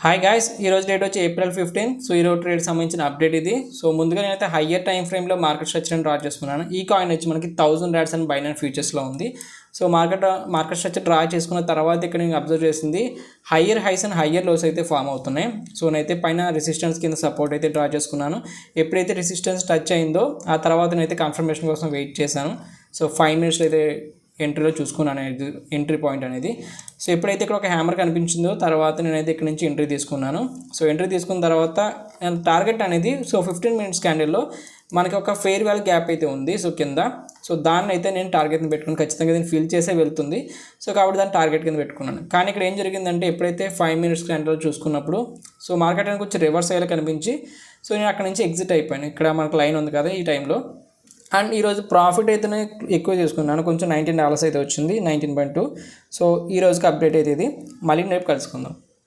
Hi guys, ఈరోజు date వచ్చి April 15. So ఈరోజు ట్రేడ్ సంబంధించిన అప్డేట్ ఇది. సో ముందుగా నేనైతే హయ్యర్ టైం ఫ్రేమ్లో మార్కెట్ స్ట్రక్చర్ని డ్రా చేసుకున్నాను. ఈ కాయిన్ వచ్చి మనకి 1000 ర్యాడ్స్ అండ్ బైనాన్స్ ఫ్యూచర్స్లో ఉంది. సో మార్కెట్ స్ట్రక్చర్ డ్రా చేసుకున్న తర్వాత ఇక్కడ నేను అబ్జర్వ్ చేసింది higher highs and higher lows అయితే ఫామ్ అవుతున్నాయి. సో నేనైతే పైన రెసిస్టెన్స్ కింద సపోర్ట్ అయితే డ్రా చేసుకున్నాను. ఎప్పుడైతే రెసిస్టెన్స్ టచ్ అయిందో ఆ తర్వాత నేనైతే కన్ఫర్మేషన్ కోసం వెయిట్ చేశాను. సో 5 minutes అయితే ఎంట్రీలో చూసుకున్నాను అనేది ఎంట్రీ పాయింట్ అనేది. సో ఎప్పుడైతే ఇక్కడ ఒక హ్యామర్ కనిపించిందో తర్వాత నేనైతే ఇక్కడ నుంచి ఎంట్రీ తీసుకున్నాను. సో ఎంట్రీ తీసుకున్న తర్వాత టార్గెట్ అనేది 15 minutes క్యాండిల్లో మనకి ఒక ఫెయిర్ వాల్యూ గ్యాప్ అయితే ఉంది. సో కింద దాన్ని అయితే నేను టార్గెట్ని పెట్టుకుని ఖచ్చితంగా దీన్ని ఫిల్ చేసే వెళ్తుంది. సో కాబట్టి దాన్ని టార్గెట్ కింద పెట్టుకున్నాను. కానీ ఇక్కడ ఏం జరిగిందంటే ఎప్పుడైతే 5 minutes క్యాండిల్లో చూసుకున్నప్పుడు మార్కెట్ అనేది కొంచెం రివర్స్ అయ్యేలా కనిపించి నేను అక్కడ నుంచి ఎగ్జిట్ అయిపోయాను. ఇక్కడ మనకు లైన్ ఉంది కదా ఈ టైంలో. అండ్ ఈరోజు ప్రాఫిట్ అయితే ఎక్కువ చేసుకున్నాను, కొంచెం $19 అయితే వచ్చింది, 19.2. సో ఈ రోజుకి అప్డేట్ అయితే ఇది. మళ్ళీ రేపు కలుసుకుందాం.